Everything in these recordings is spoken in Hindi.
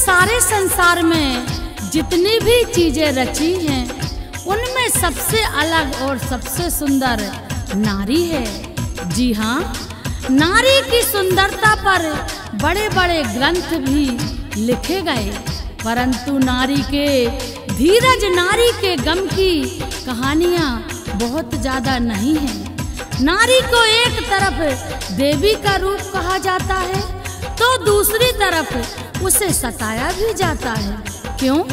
सारे संसार में जितनी भी चीजें रची हैं, उनमें सबसे अलग और सबसे सुंदर नारी है। जी हाँ, नारी की सुंदरता पर बड़े बड़े ग्रंथ भी लिखे गए, परंतु नारी के धीरज, नारी के गम की कहानियाँ बहुत ज्यादा नहीं हैं। नारी को एक तरफ देवी का रूप कहा जाता है, तो दूसरी तरफ उसे सताया भी जाता है। क्यों?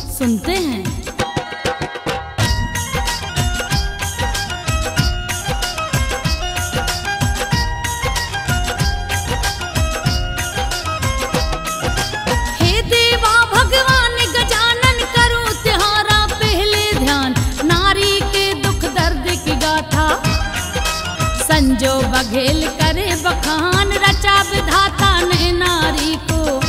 सुनते हैं। संजो बघेल करे बखान, रचा विधाता ने नारी को।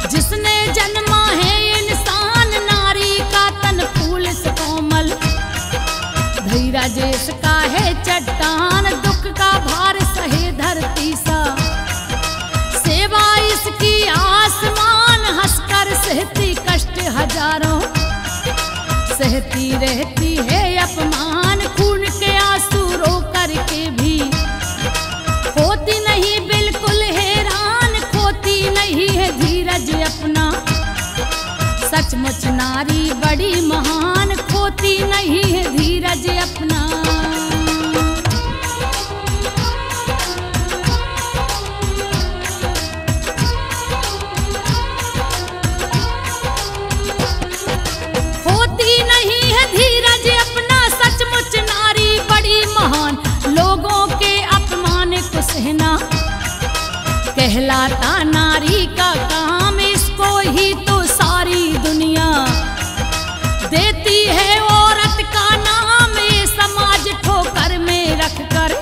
जिसने जन्मा है इंसान, नारी का तन फूल से कोमल। धीरज इसका है चट्टान, दुख का भार सहे धरती सा। सेवा इसकी आसमान, हंसकर सहती कष्ट हजारों। सहती रहती है अपमान, खून के आंसू रो करके भी। होती नहीं बिल्कुल हैरान, खोती नहीं है धीरज अपना। सचमुच नारी बड़ी महान, खोती नहीं है धीरज अपना। कहलाता नारी का काम, इसको ही तो सारी दुनिया देती है औरत का नाम। ये समाज ठोकर में रखकर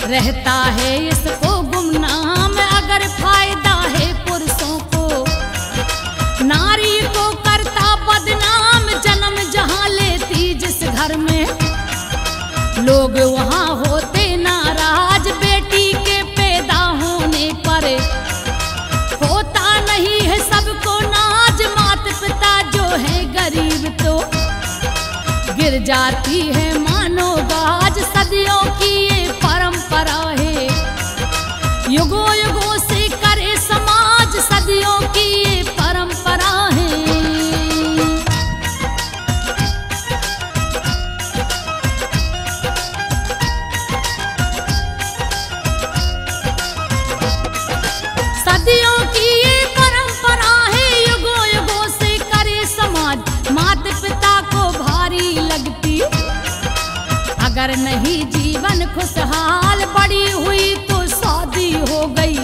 रहता है इसको गुमनाम। अगर फायदा है पुरुषों को, नारी को करता बदनाम। जन्म जहाँ लेती जिस घर में, लोग वहाँ होते नाराज। बेटी के पैदा होने पर होता नहीं है सबको नाज। माता पिता जो है गरीब तो गिर जाती है मानो गाज। सदियों की ये परंपरा है, युगों युगों से करे समाज। सदियों की ये परंपरा है। सदियों की ये परंपरा है, युगों युगों से करे समाज। माता पिता को भारी लगती अगर नहीं जीवन खुशहाल। बड़ी हुई तो शादी हो गई,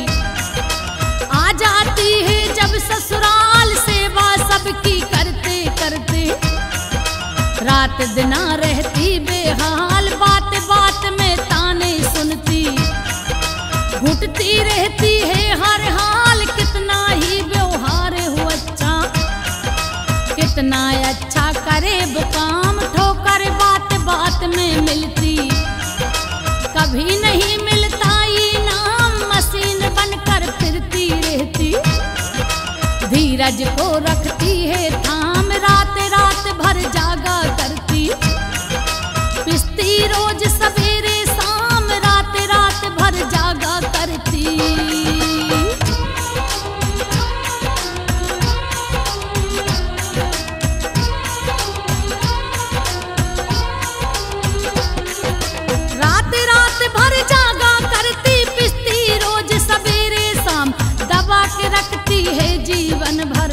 आ जाती है जब ससुराल। सेवा सबकी करते करते रात दिना रहती बेहाल। बात बात में ताने सुनती, घुटती रहती है हर हाल। कितना ही व्यवहार हो अच्छा, कितना अच्छा करे वो काम। ठोकर बात बात में मिलती, कभी नहीं मिलता इनाम। मशीन बनकर फिरती रहती, धीरज को रखती है थाम। रात रात भर जागा करती, पिसती रोज सवेरे शाम। रात रात भर जागा करती। रात रात भर जागा करती, पिसती रोज सवेरे शाम। दबा के रखती है जीवन भर,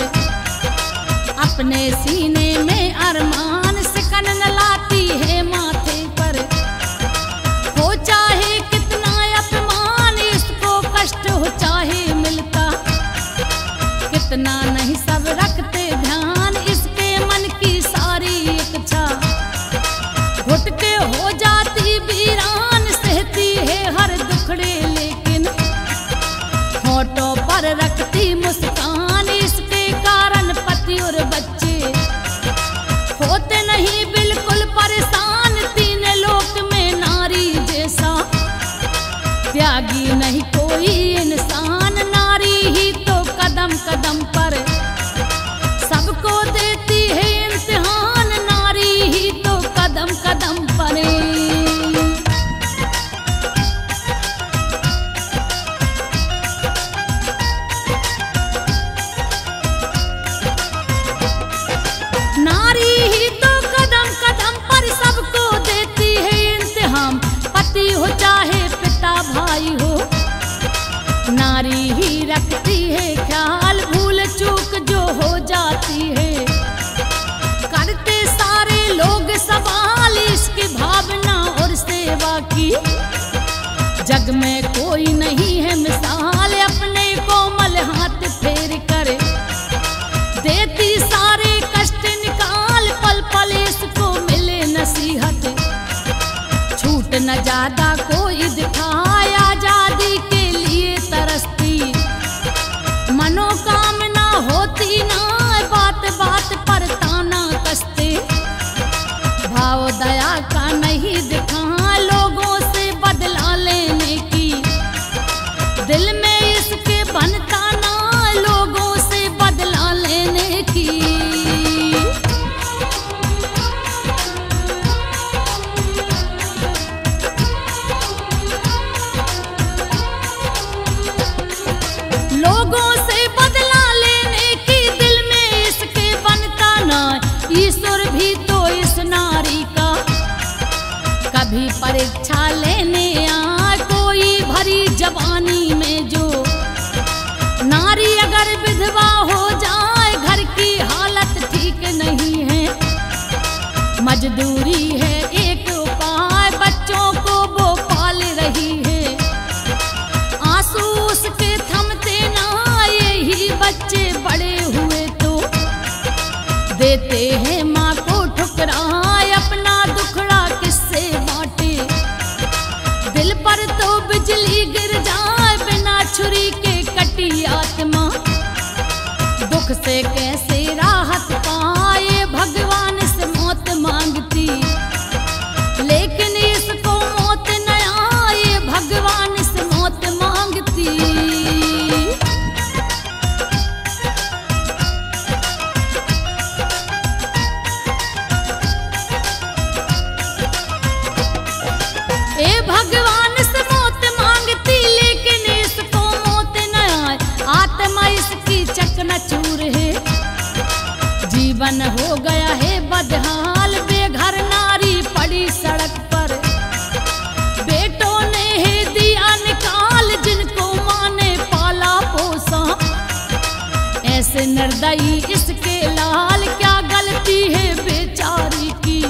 लोग सवाल इसकी भावना और सेवा की। जग में कोई नहीं है मिसाल, अपने कोमल हाथ फेर कर देती सारे कष्ट निकाल। पल पल इसको मिले नसीहत, छूट न ज्यादा कोई दिखाए, आजादी के लिए तरसती मनोकामना होती ना। बात बात पर ताना कसते, भाव दया का नहीं दिखा, लोगों से बदला लेने की दिल में इसके बनता ना, लोगों से बदला लेने की। लोगों से बदला लेने की दिल में इसके बनता ना, ईश्वर भी तो इस नारी का कभी परीक्षा लेने आए। कोई भरी जवानी में जो नारी अगर विधवा हो जाए, घर की हालत ठीक नहीं है, मजदूरी है एक उपाय, बच्चों को वो पाल रही है। आंसू उसके थमते ना, यही बच्चे बड़े हुए तो देते हैं माँ को ठुकराए, अपना दुखड़ा किससे बांटे। दिल पर तो बिजली गिर जाए, बिना छुरी के कटी आत्मा, दुख से कैसे राहत पाए। भगवान से मौत मांगती, लेकिन इसको मौत न आए, भगवान से मौत मांगती। ए भगवान से मौत मांगती, लेकिन इसको मौत न आए, आत्मा इसकी चकनाचूर है। जीवन हो गया है बदहाल, बेघर नारी पड़ी सड़क पर, बेटों ने है दिया निकाल, जिनको माँ ने पाला पोसा। ऐसे निर्दयी इसके लाल, क्या गलती है बेचारी की,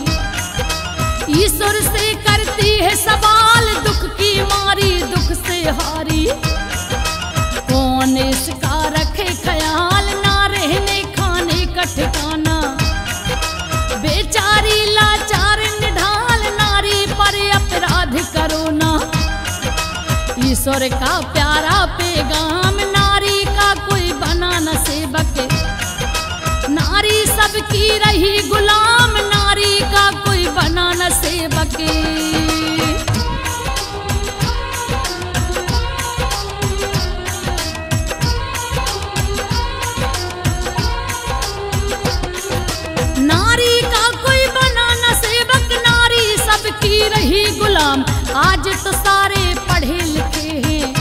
ईश्वर से करती है सवाल। दुख की मारी दुख से हारी, कौन इसका रखे ख्याल, ना रहने खाने का ठिकाना, बेचारी लाचार निढाल, नारी पर अपराध करो ना। ईश्वर का प्यारा पैगाम, नारी का कोई बना न सेवक, नारी सबकी रही गुलाम, नारी का कोई बना न सेवक। नारी का कोई बना न सेवक, नारी सबकी रही गुलाम। आज तो सारे पढ़े लिखे हैं,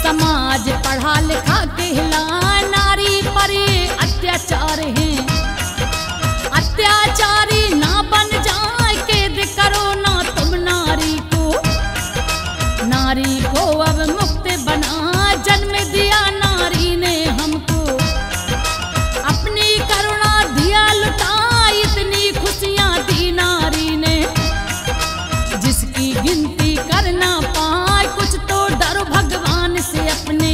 समाज पढ़ा लिखा कहला, नारी पर ये अत्याचार है। अत्याचारी ना बन जाए, कैद करो ना तुम नारी को, नारी को अब मुक्त बना, जन्म दिया नारी ने हमको, अपनी करुणा दिया लुटा, इतनी खुशियां दी नारी ने, जिसकी गिनती करना पाए। कुछ तो डरो भगवान से अपने,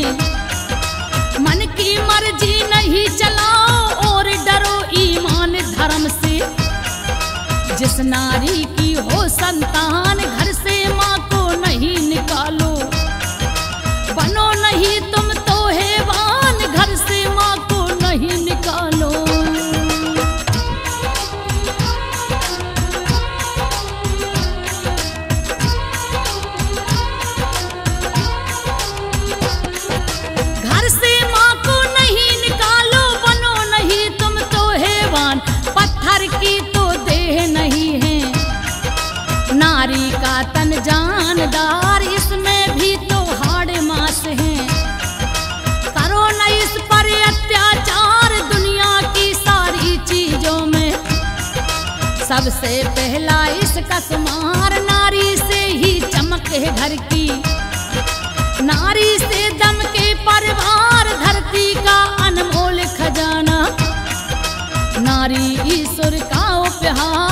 मन की मर्जी नहीं चलाओ, और डरो ईमान धर्म से। जिस नारी की हो संतान, घर से माँ को नहीं निकालो, बनो नहीं तुम तो हैवान, घर से माँ को नहीं निकालो। घर से माँ को नहीं निकालो, बनो नहीं तुम तो हैवान, पत्थर की तो देह नहीं है, नारी का तन जानदार, इसमें भी तो हाड़ मास है। करो न इस पर अत्याचार, दुनिया की सारी चीजों में सबसे पहला इसका शुमार, नारी से ही चमक है घर की, नारी से दम के परिवार, धरती का अनमोल खजाना, नारी ईश्वर का उपहार।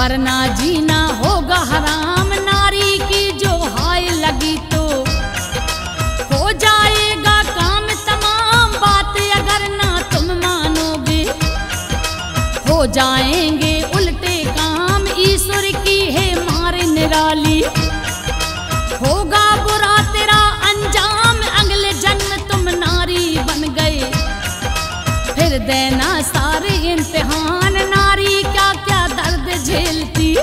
वरना जीना होगा हराम। नारी की जो हाय लगी तो हो जाएगा काम तमाम। बात अगर ना तुम मानोगे हो जाएंगे उल्टे काम। ईश्वर की है मार निराली, होगा बुरा तेरा अंजाम। अगले जन्म तुम नारी बन गए फिर देना सारे इम्तिहान। नारी क्या क्या दर्द झेलती,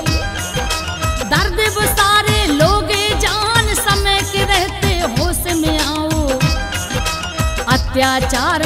दर्द वो सारे लोगे जान। समय के रहते होश में आओ, अत्याचार